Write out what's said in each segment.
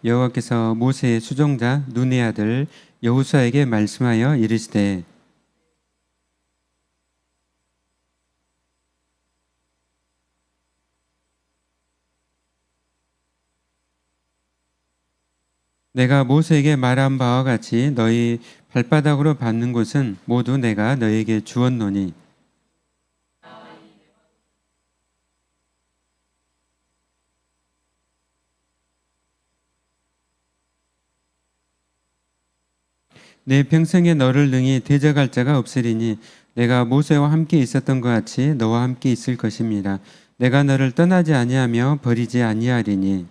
여호와께서 모세의 수종자 눈의 아들 여호수아에게 말씀하여 이르시되 내가 모세에게 말한 바와 같이 너희 발바닥으로 밟는 곳은 모두 내가 너희에게 주었노니 내 평생에 너를 능히 대적할 자가 없으리니 내가 모세와 함께 있었던 것 같이 너와 함께 있을 것입니다. 내가 너를 떠나지 아니하며 버리지 아니하리니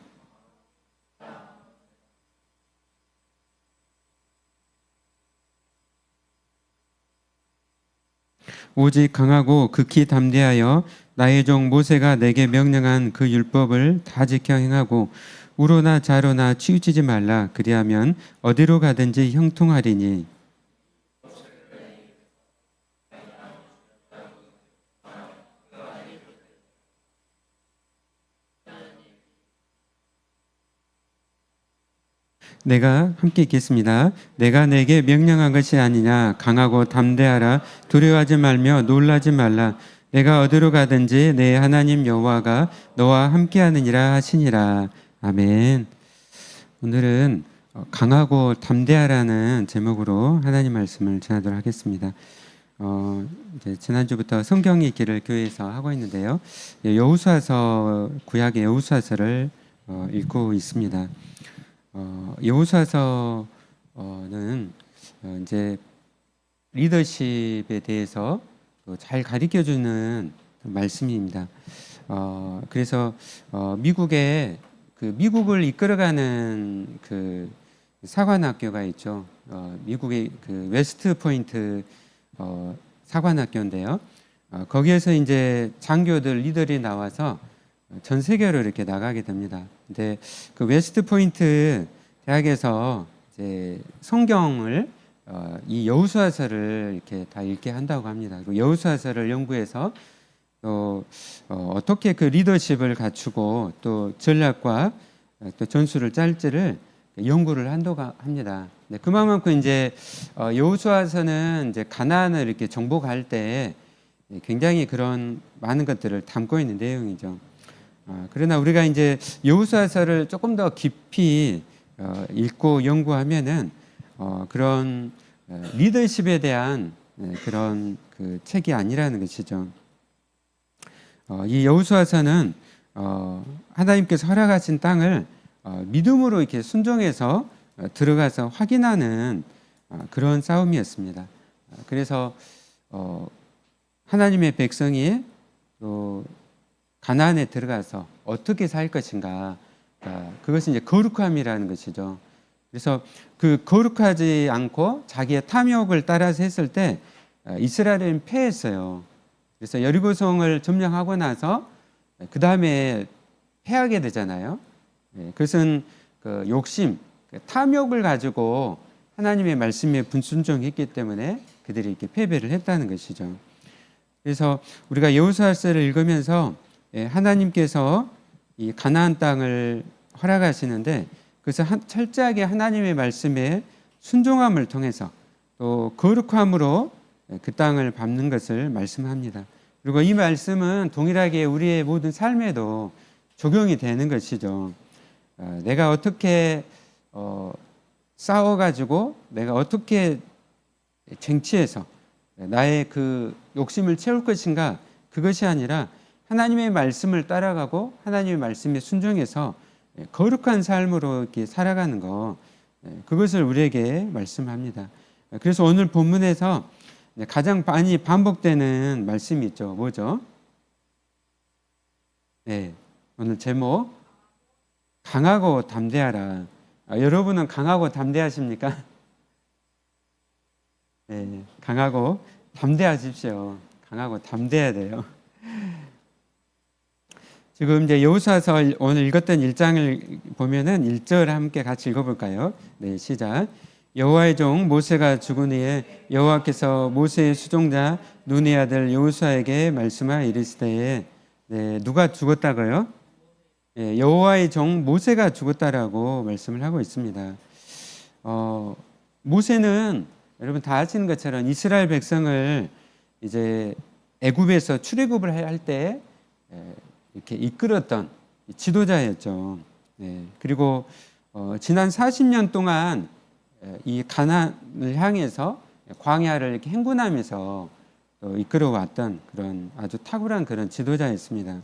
오직 강하고 극히 담대하여 나의 종 모세가 내게 명령한 그 율법을 다 지켜 행하고 우로나 좌로나 치우치지 말라. 그리하면 어디로 가든지 형통하리니 내가 함께 읽겠습니다. 내가 내게 명령한 것이 아니냐. 강하고 담대하라. 두려워하지 말며 놀라지 말라. 내가 어디로 가든지 내 하나님 여호와가 너와 함께하느니라 하시니라. 아멘. 오늘은 강하고 담대하라는 제목으로 하나님 말씀을 전하도록 하겠습니다. 이제 지난주부터 성경 읽기를 교회에서 하고 있는데요. 여호수아서 구약의 여호수아서를 읽고 있습니다. 여호수아서는 이제 리더십에 대해서 잘 가르쳐주는 말씀입니다. 그래서 미국을 이끌어가는 그 사관학교가 있죠. 미국의 그 웨스트 포인트 사관학교인데요. 거기에서 이제 장교들 리더들이 나와서 전 세계로 이렇게 나가게 됩니다. 근데 그 웨스트 포인트 대학에서 이제 성경을 이 여호수아서를 이렇게 다 읽게 한다고 합니다. 그 여호수아서를 연구해서 또 어떻게 그 리더십을 갖추고 또 전략과 또 전술을 짤지를 연구를 한다고 합니다. 네, 그만큼 이제 여호수아서는 이제 가나안을 이렇게 정복할 때 굉장히 그런 많은 것들을 담고 있는 내용이죠. 그러나 우리가 이제 여호수아서를 조금 더 깊이 읽고 연구하면은 그런 리더십에 대한 그런 그 책이 아니라는 것이죠. 이 여호수아서는 하나님께서 허락하신 땅을 믿음으로 이렇게 순종해서 들어가서 확인하는 그런 싸움이었습니다. 그래서 하나님의 백성이 또 가나안에 들어가서 어떻게 살 것인가, 그것이 이제 거룩함이라는 것이죠. 그래서 그 거룩하지 않고 자기의 탐욕을 따라서 했을 때 이스라엘은 패했어요. 그래서 여리고성을 점령하고 나서 그 다음에 패하게 되잖아요. 그것은 그 욕심, 탐욕을 가지고 하나님의 말씀에 불순종했기 때문에 그들이 이렇게 패배를 했다는 것이죠. 그래서 우리가 여호수아서를 읽으면서 하나님께서 이 가나안 땅을 허락하시는데 그래서 철저하게 하나님의 말씀에 순종함을 통해서 또 거룩함으로 그 땅을 밟는 것을 말씀합니다. 그리고 이 말씀은 동일하게 우리의 모든 삶에도 적용이 되는 것이죠. 내가 어떻게 싸워가지고 내가 어떻게 쟁취해서 나의 그 욕심을 채울 것인가, 그것이 아니라 하나님의 말씀을 따라가고 하나님의 말씀에 순종해서 거룩한 삶으로 이렇게 살아가는 것, 그것을 우리에게 말씀합니다. 그래서 오늘 본문에서 가장 많이 반복되는 말씀이 있죠. 뭐죠? 네, 오늘 제목 강하고 담대하라. 여러분은 강하고 담대하십니까? 네, 강하고 담대하십시오. 강하고 담대해야 돼요. 지금 이제 여호수아서 오늘 읽었던 1장을 보면은 1절 함께 같이 읽어볼까요? 네, 시작. 여호와의 종 모세가 죽은 후에 여호와께서 모세의 수종자 눈의 아들 여호수아에게 말씀하여 이르시되, 네, 누가 죽었다고요? 여호와의 종 모세가 죽었다라고 말씀을 하고 있습니다. 모세는 여러분 다 아시는 것처럼 이스라엘 백성을 이제 애굽에서 출애굽을 할 때 이렇게 이끌었던 지도자였죠. 그리고 지난 40년 동안 이 가나안을 향해서 광야를 이렇게 행군하면서 이끌어왔던 그런 아주 탁월한 그런 지도자였습니다.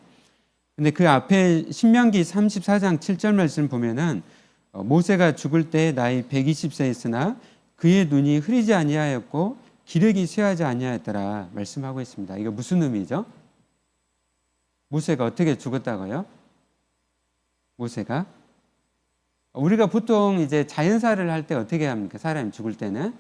근데 그 앞에 신명기 34장 7절 말씀 보면은 모세가 죽을 때 나이 120세였으나 그의 눈이 흐리지 아니하였고 기력이 쇠하지 아니하였더라 말씀하고 있습니다. 이거 무슨 의미죠? 모세가 어떻게 죽었다고요? 모세가 우리가 보통 이제 자연사를 할 때 어떻게 합니까? 사람이 죽을 때는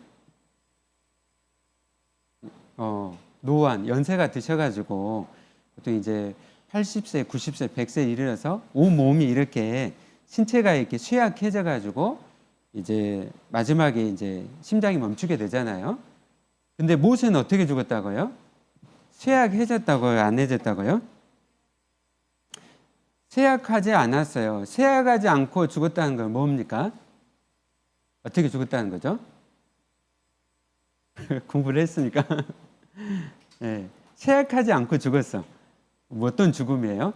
노안 연세가 드셔가지고 보통 이제 80세, 90세, 100세 이르러서 온 몸이 이렇게 신체가 이렇게 쇠약해져 가지고 이제 마지막에 이제 심장이 멈추게 되잖아요. 근데 모세는 어떻게 죽었다고요? 쇠약해졌다고요? 안 해졌다고요? 쇠약하지 않았어요. 쇠약하지 않고 죽었다는 건 뭡니까? 어떻게 죽었다는 거죠? 공부를 했으니까. 네, 쇠약하지 않고 죽었어. 어떤 죽음이에요?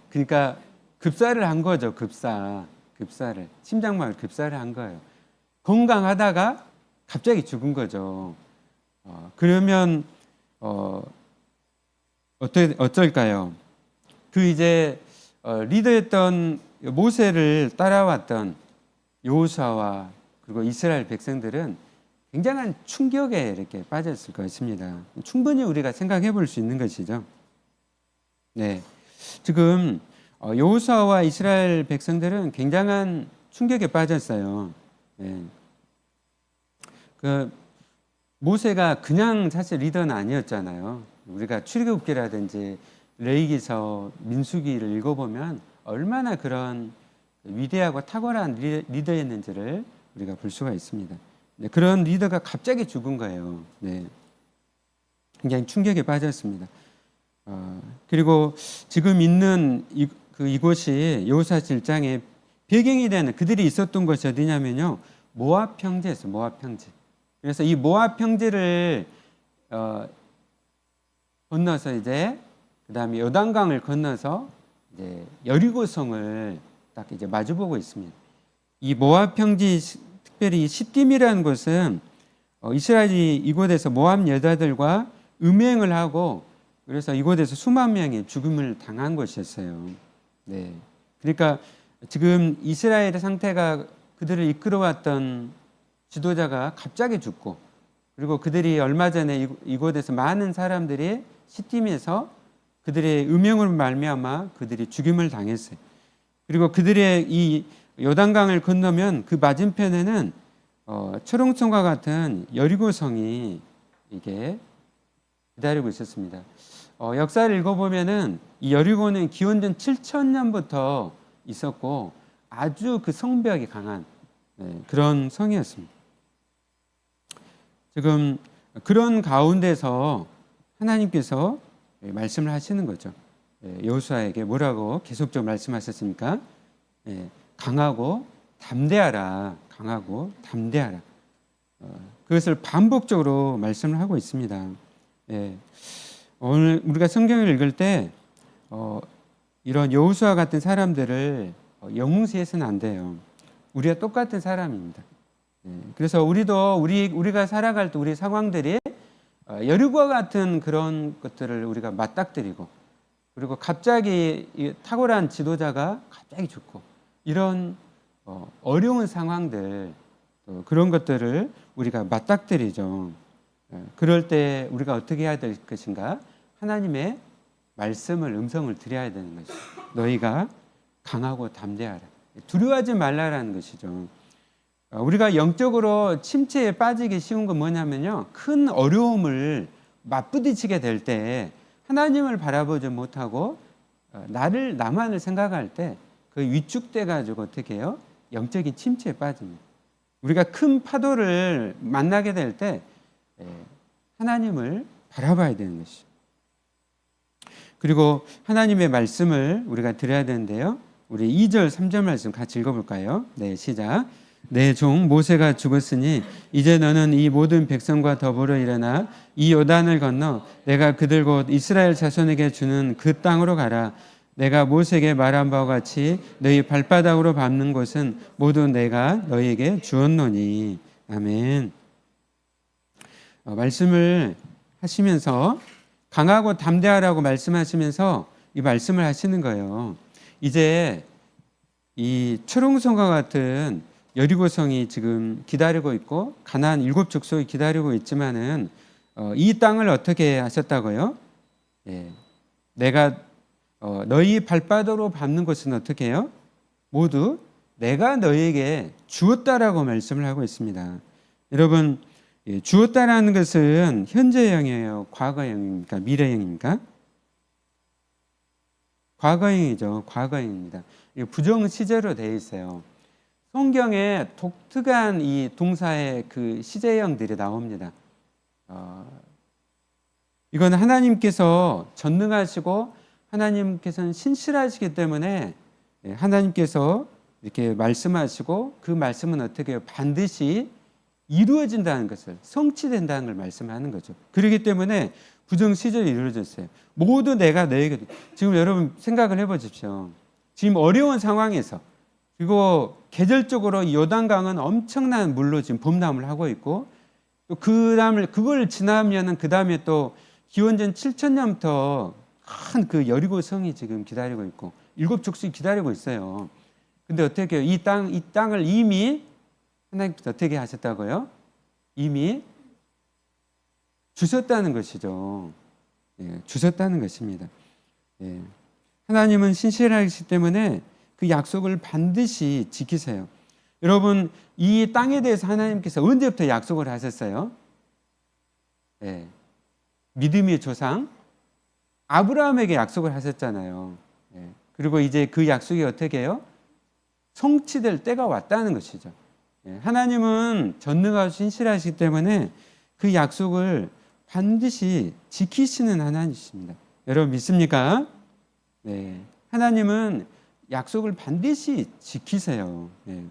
그러니까 급사를 한 거죠. 급사를 심장마비 급사를 한 거예요. 건강하다가 갑자기 죽은 거죠. 그러면 어떨까요? 그 이제 리더였던 모세를 따라왔던 여호수아와 그리고 이스라엘 백성들은 굉장한 충격에 이렇게 빠졌을 것입니다. 충분히 우리가 생각해 볼 수 있는 것이죠. 네, 지금 여호수아와 이스라엘 백성들은 굉장한 충격에 빠졌어요. 네. 그 모세가 그냥 사실 리더는 아니었잖아요. 우리가 출애굽기라든지 레위기서, 민수기를 읽어보면 얼마나 그런 위대하고 탁월한 리더였는지를 우리가 볼 수가 있습니다. 네, 그런 리더가 갑자기 죽은 거예요. 네, 굉장히 충격에 빠졌습니다. 그리고 지금 있는 이곳이 여호수아 7장의 배경이 되는 그들이 있었던 곳이 어디냐면요, 모압 평지였어요. 모압 평지. 그래서 이 모압 평지를 건너서 이제 그다음에 요단강을 건너서 이제 여리고성을 딱 이제 마주보고 있습니다. 이 모압 평지 특별히 시딤이라는 곳은 이스라엘이 이곳에서 모압 여자들과 음행을 하고 그래서 이곳에서 수만 명이 죽음을 당한 곳이었어요. 네, 그러니까 지금 이스라엘의 상태가 그들을 이끌어왔던 지도자가 갑자기 죽고 그리고 그들이 얼마 전에 이곳에서 많은 사람들이 시딤에서 그들의 음행으로 말미암아 그들이 죽임을 당했어요. 그리고 그들의 이 요단강을 건너면 그 맞은편에는 초롱성과 같은 여리고성이 이게 기다리고 있었습니다. 역사를 읽어보면은 이 여리고는 기원전 7,000년부터 있었고 아주 그 성벽이 강한 그런 성이었습니다. 지금 그런 가운데서 하나님께서 말씀을 하시는 거죠. 여호수아에게 뭐라고 계속적으로 말씀하셨습니까? 강하고 담대하라. 강하고 담대하라. 그것을 반복적으로 말씀을 하고 있습니다. 오늘 우리가 성경을 읽을 때 이런 여호수아 같은 사람들을 영웅시해서는 안 돼요. 우리가 똑같은 사람입니다. 그래서 우리가 살아갈 때 우리 상황들이 여리고와 같은 그런 것들을 우리가 맞닥뜨리고 그리고 갑자기 탁월한 지도자가 갑자기 죽고 이런 어려운 상황들 그런 것들을 우리가 맞닥뜨리죠. 그럴 때 우리가 어떻게 해야 될 것인가? 하나님의 말씀을 음성을 드려야 되는 것이죠. 너희가 강하고 담대하라. 두려워하지 말라라는 것이죠. 우리가 영적으로 침체에 빠지기 쉬운 건 뭐냐면요, 큰 어려움을 맞부딪히게 될 때 하나님을 바라보지 못하고 나만을 생각할 때 그 위축돼 가지고 어떻게 해요? 영적인 침체에 빠집니다. 우리가 큰 파도를 만나게 될 때 하나님을 바라봐야 되는 것이죠. 그리고 하나님의 말씀을 우리가 드려야 되는데요. 우리 2절, 3절 말씀 같이 읽어볼까요? 네, 시작. 내 종 모세가 죽었으니 이제 너는 이 모든 백성과 더불어 일어나 이 요단을 건너 내가 그들 곧 이스라엘 자손에게 주는 그 땅으로 가라. 내가 모세에게 말한 바와 같이 너희 발바닥으로 밟는 곳은 모두 내가 너희에게 주었노니. 아멘. 말씀을 하시면서 강하고 담대하라고 말씀하시면서 이 말씀을 하시는 거예요. 이제 이 초롱성과 같은 여리고성이 지금 기다리고 있고 가나안 7 족속이 기다리고 있지만은 이 땅을 어떻게 하셨다고요? 예, 내가 너희 발바닥으로 밟는 것은 어떻게 해요? 모두 내가 너희에게 주었다라고 말씀을 하고 있습니다. 여러분, 주었다라는 것은 현재형이에요? 과거형입니까? 미래형입니까? 과거형이죠. 과거형입니다. 부정시제로 되어 있어요. 성경에 독특한 이 동사의 그 시제형들이 나옵니다. 이건 하나님께서 전능하시고 하나님께서는 신실하시기 때문에 하나님께서 이렇게 말씀하시고 그 말씀은 어떻게 해요? 반드시 이루어진다는 것을, 성취된다는 걸 말씀하는 거죠. 그렇기 때문에 부정시제로 이루어졌어요. 모두 내가 너에게. 지금 여러분 생각을 해보십시오. 지금 어려운 상황에서, 그리고 계절적으로 이 요단강은 엄청난 물로 지금 범람을 하고 있고, 또 그걸 지나면은 그 다음에 또 기원전 7,000년부터 큰 그 여리고 성이 지금 기다리고 있고 7 족속이 기다리고 있어요. 근데 어떻게 해요? 이 땅을 이미 하나님께서 어떻게 하셨다고요? 이미 주셨다는 것이죠. 예, 주셨다는 것입니다. 예. 하나님은 신실하시기 때문에 그 약속을 반드시 지키세요. 여러분, 이 땅에 대해서 하나님께서 언제부터 약속을 하셨어요? 예. 믿음의 조상 아브라함에게 약속을 하셨잖아요. 예. 그리고 이제 그 약속이 어떻게 해요? 성취될 때가 왔다는 것이죠. 예. 하나님은 전능하고 신실하시기 때문에 그 약속을 반드시 지키시는 하나님이십니다. 여러분 믿습니까? 네. 하나님은 약속을 반드시 지키세요. 네.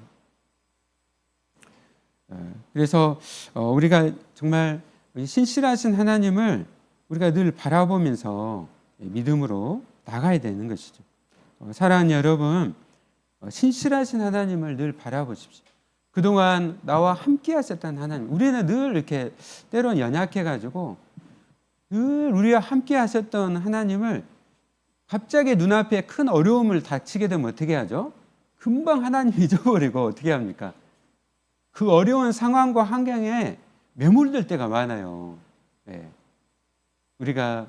그래서 우리가 정말 신실하신 하나님을 우리가 늘 바라보면서 믿음으로 나가야 되는 것이죠. 사랑하는 여러분, 신실하신 하나님을 늘 바라보십시오. 그동안 나와 함께 하셨던 하나님, 우리는 늘 이렇게 때론 연약해가지고 늘 우리와 함께 하셨던 하나님을 갑자기 눈앞에 큰 어려움을 닥치게 되면 어떻게 하죠? 금방 하나님 잊어버리고 어떻게 합니까? 그 어려운 상황과 환경에 매몰될 때가 많아요. 네. 우리가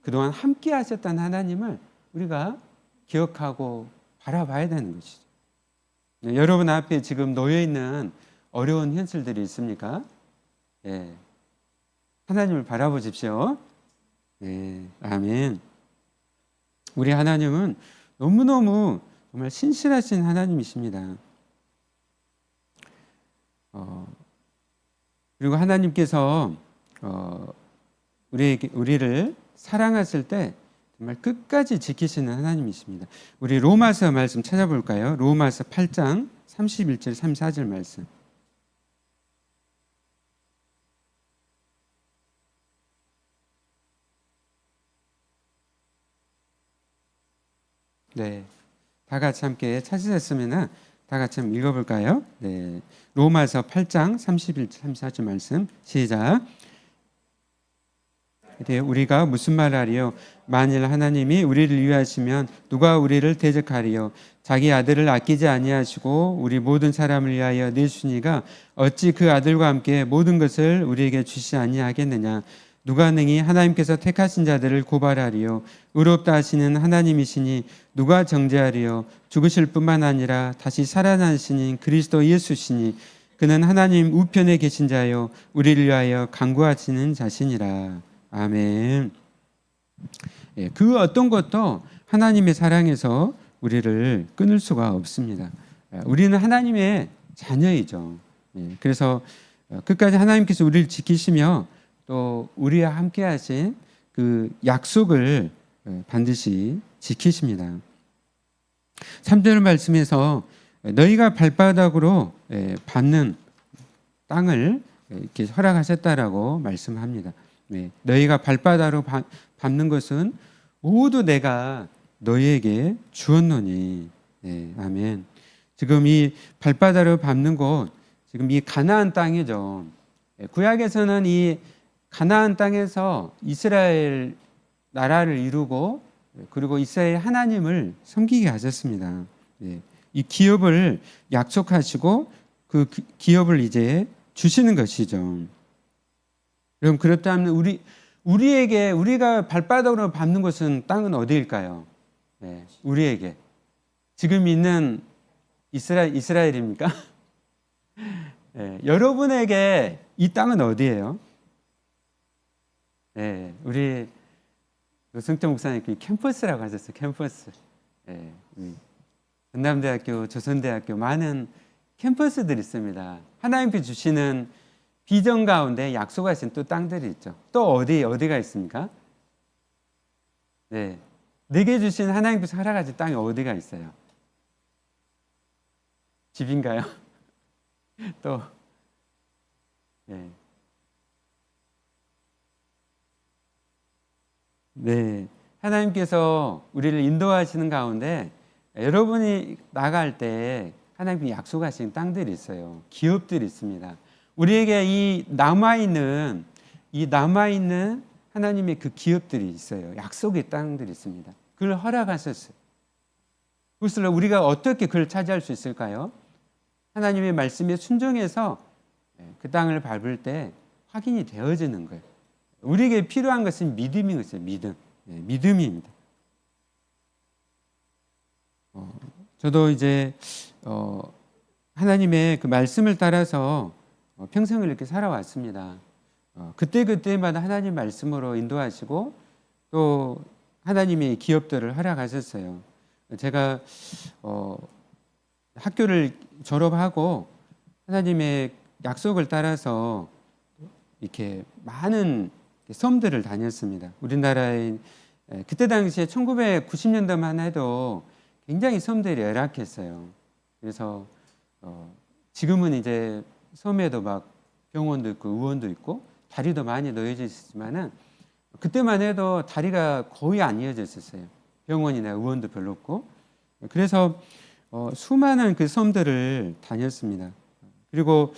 그동안 함께 하셨던 하나님을 우리가 기억하고 바라봐야 되는 것이죠. 네, 여러분 앞에 지금 놓여있는 어려운 현실들이 있습니까? 네. 하나님을 바라보십시오. 네, 아멘. 우리 하나님은 너무너무 정말 신실하신 하나님이십니다. 그리고 하나님께서 우리를 사랑하실 때 정말 끝까지 지키시는 하나님이십니다. 우리 로마서 말씀 찾아볼까요? 로마서 8장 31절 34절 말씀. 네, 다 같이 함께 찾으셨으면 다 같이 한번 읽어볼까요? 네, 로마서 8장 31절 34절 말씀 시작. 우리가 무슨 말 하리요? 만일 하나님이 우리를 위하시면 누가 우리를 대적하리요? 자기 아들을 아끼지 아니하시고 우리 모든 사람을 위하여 내주시니가 어찌 그 아들과 함께 모든 것을 우리에게 주시지 아니하겠느냐? 누가 능히 하나님께서 택하신 자들을 고발하리요? 의롭다 하시는 하나님이시니 누가 정죄하리요? 죽으실 뿐만 아니라 다시 살아나신 그리스도 예수시니 그는 하나님 우편에 계신 자요 우리를 위하여 간구하시는 자시니라. 아멘. 예, 그 어떤 것도 하나님의 사랑에서 우리를 끊을 수가 없습니다. 우리는 하나님의 자녀이죠. 예, 그래서 끝까지 하나님께서 우리를 지키시며 또 우리와 함께 하신 그 약속을 반드시 지키십니다. 3절 말씀에서 너희가 발바닥으로 밟는 땅을 이렇게 허락하셨다라고 말씀합니다. 너희가 발바닥으로 밟는 것은 모두 내가 너희에게 주었노니. 아멘. 지금 이 발바닥으로 밟는 곳, 지금 이 가나안 땅이죠. 구약에서는 이 가나안 땅에서 이스라엘 나라를 이루고 그리고 이스라엘 하나님을 섬기게 하셨습니다. 이 기업을 약속하시고 그 기업을 이제 주시는 것이죠. 그럼 그렇다면 우리에게 우리가 발바닥으로 밟는 곳은 땅은 어디일까요? 우리에게 지금 있는 이스라엘입니까? 여러분에게 이 땅은 어디예요? 우리 노승태 목사님 캠퍼스라고 하셨어요. 캠퍼스. 전남대학교, 조선대학교 많은 캠퍼스들이 있습니다. 하나님께 주시는 비전 가운데 약속하신 또 땅들이 있죠. 또 어디가 있습니까? 내게 주신 하나님께서 허락하신 땅이 어디가 있어요? 집인가요? 또 하나님께서 우리를 인도하시는 가운데 여러분이 나갈 때 하나님이 약속하신 땅들이 있어요. 기업들이 있습니다. 우리에게 이 남아있는 하나님의 그 기업들이 있어요. 약속의 땅들이 있습니다. 그걸 허락하셨어요. 그것을 우리가 어떻게 그걸 차지할 수 있을까요? 하나님의 말씀에 순종해서 그 땅을 밟을 때 확인이 되어지는 거예요. 우리에게 필요한 것은 믿음인 것이에요. 믿음입니다. 저도 이제 하나님의 그 말씀을 따라서 평생을 이렇게 살아왔습니다. 그때마다 하나님 말씀으로 인도하시고 또 하나님의 기업들을 허락하셨어요. 제가 학교를 졸업하고 하나님의 약속을 따라서 이렇게 많은 섬들을 다녔습니다. 우리나라에 그때 당시에 1990년대만 해도 굉장히 섬들이 열악했어요. 그래서 지금은 이제 섬에도 막 병원도 있고 의원도 있고 다리도 많이 놓여져 있었지만은 그때만 해도 다리가 거의 안 이어져 있었어요. 병원이나 의원도 별로 없고. 그래서 수많은 그 섬들을 다녔습니다. 그리고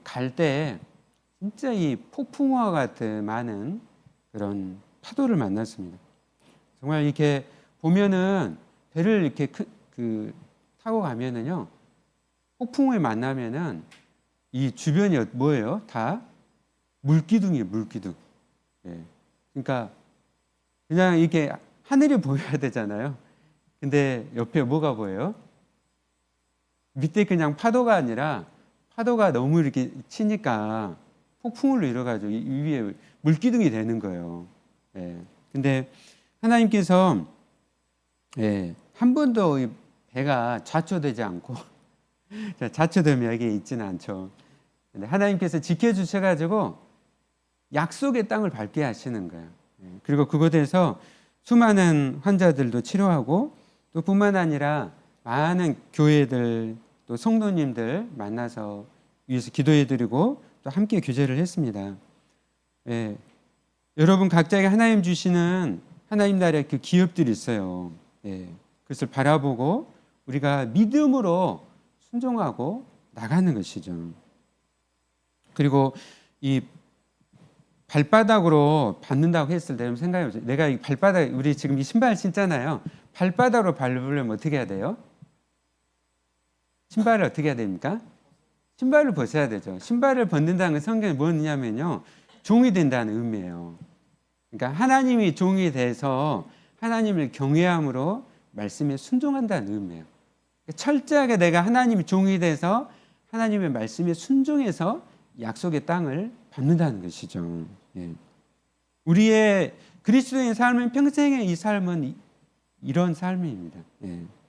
갈 때 진짜 이 폭풍우와 같은 많은 그런 파도를 만났습니다. 정말 이렇게 보면은 배를 이렇게 타고 가면은요, 폭풍우에 만나면은 이 주변이 뭐예요? 다 물기둥이에요, 물기둥. 그러니까 그냥 이렇게 하늘이 보여야 되잖아요. 근데 옆에 뭐가 보여요? 밑에 그냥 파도가 아니라 파도가 너무 이렇게 치니까 폭풍을 일어가지고 이 위에 물기둥이 되는 거예요. 근데 하나님께서 한 번도 이 배가 좌초되지 않고 좌초되면 여기에 있지는 않죠. 근데 하나님께서 지켜주셔가지고 약속의 땅을 밟게 하시는 거예요. 그리고 그곳에서 수많은 환자들도 치료하고 또 뿐만 아니라 많은 교회들 또 성도님들 만나서 위해서 기도해드리고 또 함께 교제를 했습니다. 여러분 각자에게 하나님 주시는 하나님 나라의 그 기업들이 있어요. 그것을 바라보고 우리가 믿음으로 순종하고 나가는 것이죠. 그리고 이 발바닥으로 밟는다고 했을 때 생각해보세요. 내가 이 발바닥, 우리 지금 이 신발 신잖아요. 발바닥으로 밟으려면 어떻게 해야 돼요? 신발을 어떻게 해야 됩니까? 신발을 벗어야 되죠. 신발을 벗는다는 건 성경에 뭐냐면요, 종이 된다는 의미예요. 그러니까 하나님이 종이 돼서 하나님을 경외함으로 말씀에 순종한다는 의미예요. 철저하게 내가 하나님이 종이 돼서 하나님의 말씀에 순종해서 약속의 땅을 밟는다는 것이죠. 우리의 그리스도인 삶은 평생의 이 삶은 이런 삶입니다.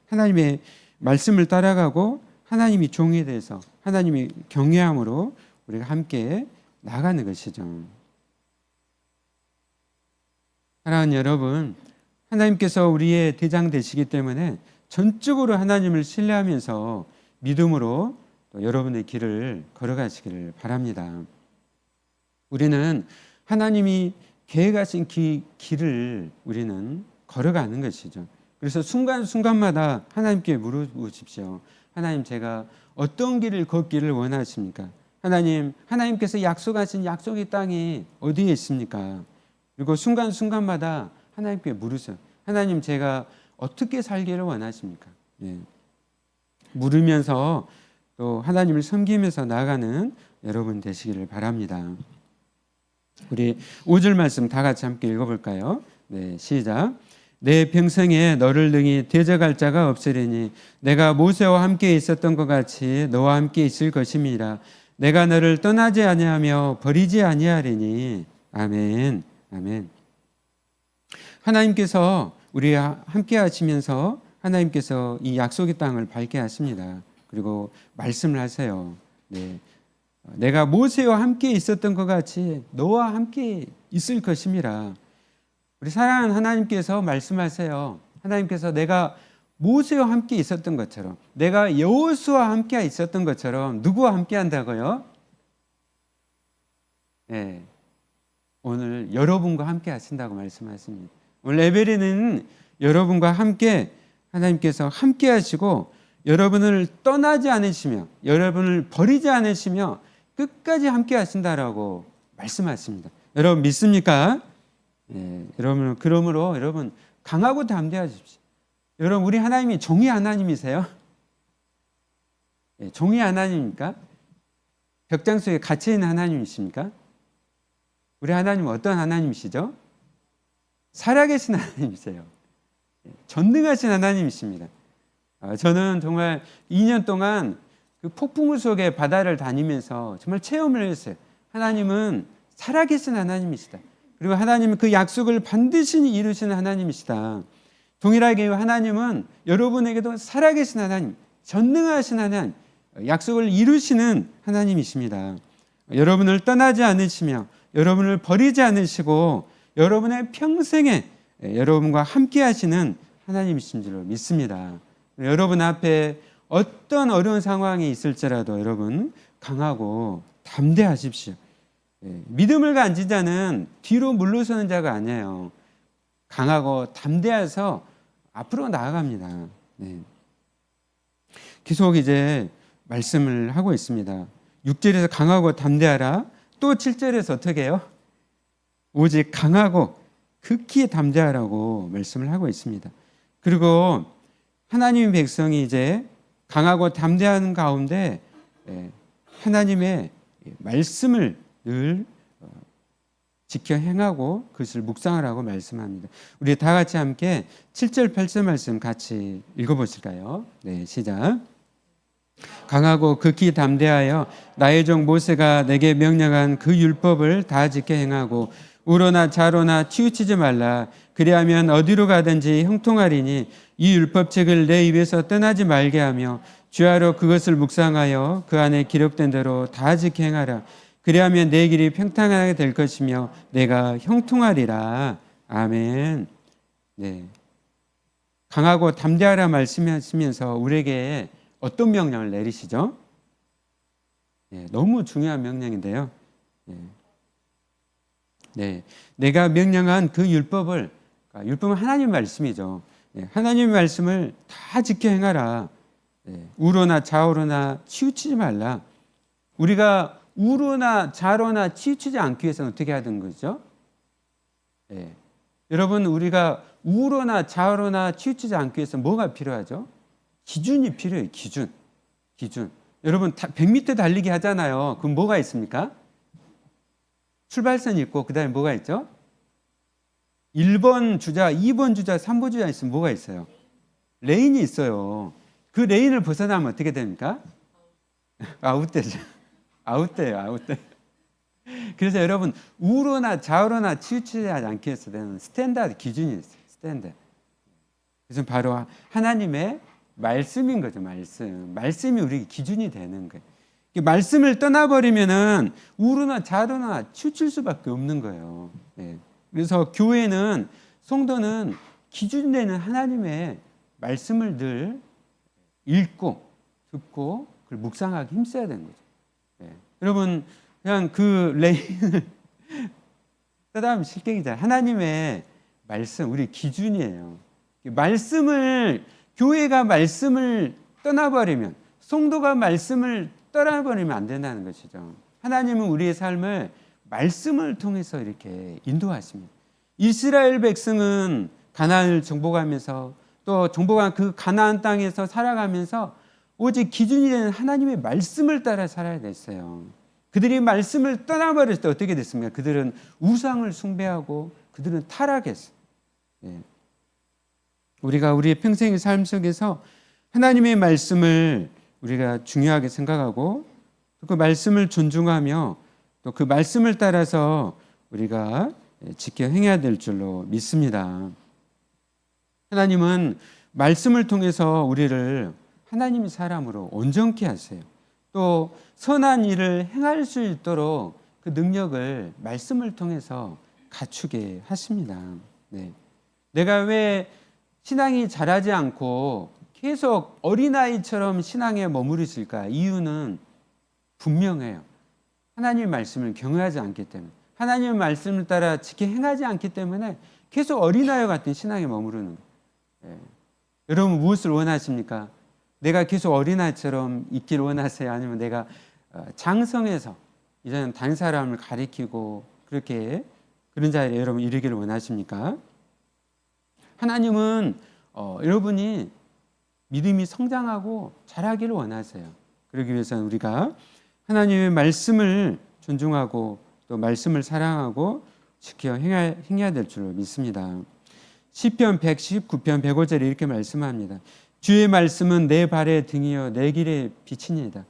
하나님의 말씀을 따라가고 하나님이 종이 돼서 하나님이 경외함으로 우리가 함께 나가는 것이죠. 사랑하는 여러분, 하나님께서 우리의 대장 되시기 때문에 전적으로 하나님을 신뢰하면서 믿음으로 또 여러분의 길을 걸어가시기를 바랍니다. 우리는 하나님이 계획하신 길을 우리는 걸어가는 것이죠. 그래서 순간순간마다 하나님께 물어보십시오. 하나님, 제가 어떤 길을 걷기를 원하십니까? 하나님께서 약속하신 약속의 땅이 어디에 있습니까? 그리고 순간순간마다 하나님께 물으세요. 하나님, 제가 어떻게 살기를 원하십니까? 예. 물으면서 또 하나님을 섬기면서 나아가는 여러분 되시기를 바랍니다. 우리 5절 말씀 다 같이 함께 읽어볼까요? 네, 시작. 내 평생에 너를 능히 대적할 자가 없으리니 내가 모세와 함께 있었던 것 같이 너와 함께 있을 것임이라. 내가 너를 떠나지 아니하며 버리지 아니하리니. 아멘. 아멘. 하나님께서 우리와 함께 하시면서 하나님께서 이 약속의 땅을 밟게 하십니다. 그리고 말씀을 하세요. 네. 내가 모세와 함께 있었던 것 같이 너와 함께 있을 것임이라. 우리 사랑하는 하나님께서 말씀하세요. 하나님께서 내가 모세와 함께 있었던 것처럼, 내가 여호수아와 함께 있었던 것처럼 누구와 함께 한다고요? 네. 오늘 여러분과 함께 하신다고 말씀하십니다. 오늘 예배는 여러분과 함께 하나님께서 함께 하시고 여러분을 떠나지 않으시며 여러분을 버리지 않으시며 끝까지 함께 하신다라고 말씀하십니다. 여러분 믿습니까? 예, 여러분, 그러므로 여러분 강하고 담대하십시오. 여러분, 우리 하나님이 종이 하나님이세요? 예, 종이 하나님입니까? 벽장 속에 갇혀 있는 하나님이십니까? 우리 하나님은 어떤 하나님이시죠? 살아계신 하나님이세요. 예, 전능하신 하나님이십니다. 저는 정말 2년 동안 그 폭풍우 속에 바다를 다니면서 정말 체험을 했어요. 하나님은 살아계신 하나님이시다. 그리고 하나님은 그 약속을 반드시 이루시는 하나님이시다. 동일하게 하나님은 여러분에게도 살아계신 하나님, 전능하신 하나님, 약속을 이루시는 하나님이십니다. 여러분을 떠나지 않으시며 여러분을 버리지 않으시고 여러분의 평생에 여러분과 함께 하시는 하나님이신 줄로 믿습니다. 여러분 앞에 어떤 어려운 상황이 있을지라도 여러분 강하고 담대하십시오. 믿음을 가진 자는 뒤로 물러서는 자가 아니에요. 강하고 담대해서 앞으로 나아갑니다. 네. 계속 이제 말씀을 하고 있습니다. 6절에서 강하고 담대하라. 또 7절에서 어떻게 해요? 오직 강하고 극히 담대하라고 말씀을 하고 있습니다. 그리고 하나님의 백성이 이제 강하고 담대한 가운데 하나님의 말씀을 늘 지켜 행하고 그것을 묵상하라고 말씀합니다. 우리 다 같이 함께 7절 8절 말씀 같이 읽어보실까요? 네, 시작. 강하고 극히 담대하여 나의 종 모세가 내게 명령한 그 율법을 다 지켜 행하고 우로나 좌로나 치우치지 말라. 그리하면 어디로 가든지 형통하리니 이 율법책을 내 입에서 떠나지 말게 하며 주야로 그것을 묵상하여 그 안에 기록된 대로 다 지켜 행하라. 그리하면 내 길이 평탄하게 될 것이며 내가 형통하리라. 아멘. 네. 강하고 담대하라 말씀하시면서 우리에게 어떤 명령을 내리시죠? 네, 너무 중요한 명령인데요. 네, 내가 명령한 그 율법은 하나님 말씀이죠. 네, 하나님의 말씀을 다 지켜 행하라. 네, 우로나 좌우로나 치우치지 말라. 우리가 우로나 좌로나 치우치지 않기 위해서는 어떻게 해야 되는 거죠? 네. 여러분, 우리가 우로나 좌로나 치우치지 않기 위해서 뭐가 필요하죠? 기준이 필요해요. 기준. 여러분 100m 달리기 하잖아요. 그럼 뭐가 있습니까? 출발선이 있고 그 다음에 뭐가 있죠? 1번 주자, 2번 주자, 3번 주자 있으면 뭐가 있어요? 레인이 있어요. 그 레인을 벗어나면 어떻게 됩니까? 아웃되죠. 아웃돼요. 그래서 여러분 우로나 좌우로나 치우치지 않기 위해서는 스탠다드 기준이 있어요. 스탠다드. 그래서 바로 하나님의 말씀인 거죠. 말씀이 우리 기준이 되는 거예요. 말씀을 떠나버리면은 우로나 좌로나 치우칠 수밖에 없는 거예요. 예. 그래서 교회는, 성도는 기준되는 하나님의 말씀을 늘 읽고 듣고 그걸 묵상하기 힘써야 되는 거죠. 여러분, 그냥 그 레인을 떠나면 실격이잖아요. 하나님의 말씀, 우리 기준이에요. 말씀을, 교회가 말씀을 떠나버리면, 성도가 말씀을 떠나버리면 안 된다는 것이죠. 하나님은 우리의 삶을 말씀을 통해서 이렇게 인도하십니다. 이스라엘 백성은 가나안을 정복하면서, 또 정복한 그 가나안 땅에서 살아가면서 오직 기준이 되는 하나님의 말씀을 따라 살아야 됐어요. 그들이 말씀을 떠나버릴 때 어떻게 됐습니까? 그들은 우상을 숭배하고 그들은 타락했어요. 우리가 우리의 평생의 삶 속에서 하나님의 말씀을 우리가 중요하게 생각하고 그 말씀을 존중하며 또 그 말씀을 따라서 우리가 지켜 행해야 될 줄로 믿습니다. 하나님은 말씀을 통해서 우리를 하나님의 사람으로 온전케 하세요. 또 선한 일을 행할 수 있도록 그 능력을 말씀을 통해서 갖추게 하십니다. 내가 왜 신앙이 자라지 않고 계속 어린아이처럼 신앙에 머무르 있을까? 이유는 분명해요. 하나님의 말씀을 경외하지 않기 때문에, 하나님의 말씀을 따라 지켜 행하지 않기 때문에 계속 어린아이와 같은 신앙에 머무르는 거예요. 여러분 무엇을 원하십니까? 내가 계속 어린아이처럼 있기를 원하세요? 아니면 내가 장성해서 이제는 다른 사람을 가리키고 그렇게 그런 자리에 여러분 이르기를 원하십니까? 하나님은 여러분이 믿음이 성장하고 자라기를 원하세요. 그러기 위해서는 우리가 하나님의 말씀을 존중하고 또 말씀을 사랑하고 지켜 행해야 될 줄로 믿습니다. 시편 119편 105절에 이렇게 말씀합니다. 주의 말씀은 내 발의 등이요 내 길의 빛이니이다.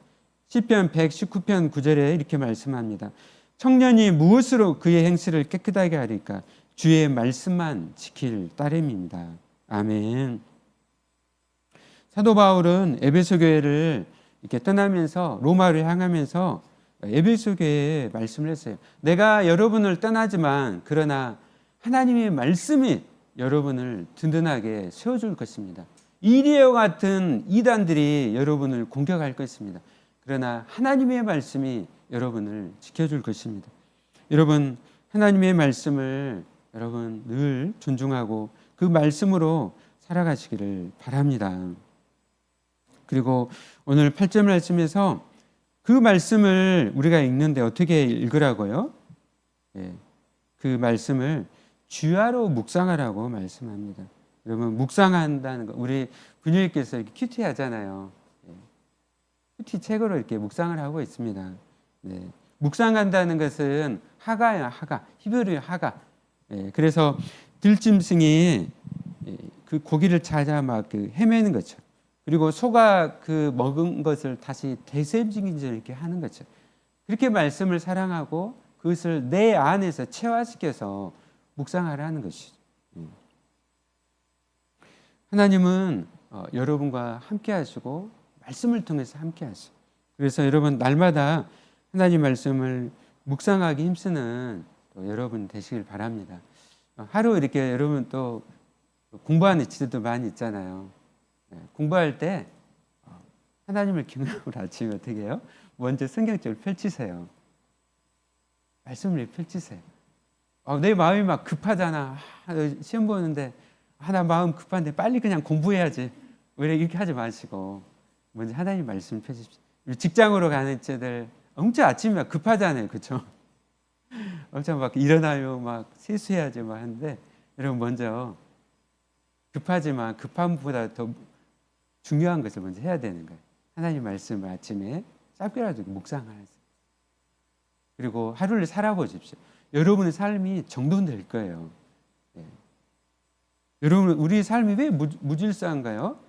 시편 119편 9절에 이렇게 말씀합니다. 청년이 무엇으로 그의 행실을 깨끗하게 하리까? 주의 말씀만 지킬 따름입니다. 아멘. 사도 바울은 에베소 교회를 이렇게 떠나면서 로마를 향하면서 에베소 교회에 말씀을 했어요. 내가 여러분을 떠나지만 그러나 하나님의 말씀이 여러분을 든든하게 세워줄 것입니다. 이리와 같은 이단들이 여러분을 공격할 것입니다. 그러나 하나님의 말씀이 여러분을 지켜줄 것입니다. 여러분, 하나님의 말씀을 여러분 늘 존중하고 그 말씀으로 살아가시기를 바랍니다. 그리고 오늘 8절 말씀에서 그 말씀을 우리가 읽는데 어떻게 읽으라고요? 그 말씀을 주야로 묵상하라고 말씀합니다. 여러분 묵상한다는 거, 우리 분유님께서 이렇게 큐티 하잖아요. 큐티 책으로 이렇게 묵상을 하고 있습니다. 묵상한다는 것은 하가야, 하가, 히브리어 하가. 그래서 들짐승이 그 고기를 찾아 막 그 헤매는 거죠. 그리고 소가 그 먹은 것을 다시 되새김질 이렇게 하는 거죠. 그렇게 말씀을 사랑하고 그것을 내 안에서 체화시켜서 묵상하라는 것이죠. 하나님은 여러분과 함께 하시고 말씀을 통해서 함께 하시고, 그래서 여러분 날마다 하나님 말씀을 묵상하기 힘쓰는 또 여러분 되시길 바랍니다. 하루 이렇게 여러분 또 공부하는 지들도 많이 있잖아요. 공부할 때 하나님을 경외함으로 아침에 어떻게 해요? 먼저 성경책을 펼치세요. 말씀을 펼치세요. 내 마음이 막 급하잖아. 시험 보는데 나 마음 급한데 빨리 그냥 공부해야지. 왜 이렇게 하지 마시고 먼저 하나님 말씀을 펼치십시오. 직장으로 가는 쟤들 엄청 아침에 막 급하잖아요. 그렇죠? 엄청 막 일어나요. 막 세수해야지 막 하는데 여러분 먼저 급하지만 급함보다 더 중요한 것을 먼저 해야 되는 거예요. 하나님 말씀을 아침에 짧게라도 묵상하세요. 그리고 하루를 살아보십시오. 여러분의 삶이 정돈될 거예요. 여러분 우리 삶이 왜 무질서한가요?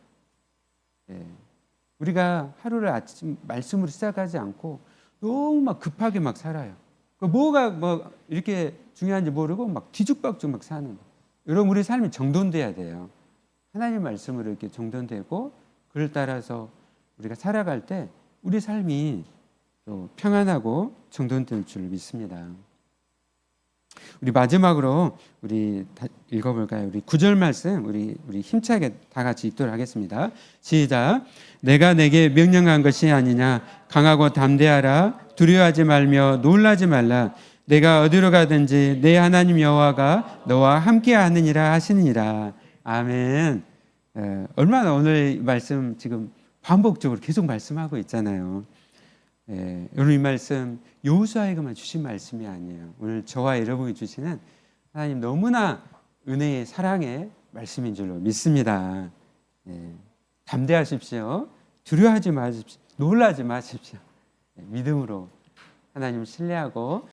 우리가 하루를 아침 말씀으로 시작하지 않고 너무 막 급하게 막 살아요. 뭐가 뭐 이렇게 중요한지 모르고 막 뒤죽박죽 막 사는 거예요. 여러분 우리 삶이 정돈돼야 돼요. 하나님 말씀으로 이렇게 정돈되고 그를 따라서 우리가 살아갈 때 우리 삶이 또 평안하고 정돈될 줄 믿습니다. 우리 마지막으로 우리 읽어볼까요? 우리 9절 말씀 우리 힘차게 다 같이 읽도록 하겠습니다. 시작. 내가 내게 명령한 것이 아니냐. 강하고 담대하라. 두려워하지 말며 놀라지 말라. 내가 어디로 가든지 내 하나님 여호와가 너와 함께 하느니라 하시느니라. 아멘. 얼마나 오늘 말씀 지금 반복적으로 계속 말씀하고 있잖아요. 오늘 이 말씀 여호수아에게만 주신 말씀이 아니에요. 오늘 저와 여러분이 주시는 하나님 너무나 은혜의 사랑의 말씀인 줄로 믿습니다. 담대하십시오. 두려워하지 마십시오. 놀라지 마십시오. 믿음으로 하나님 신뢰하고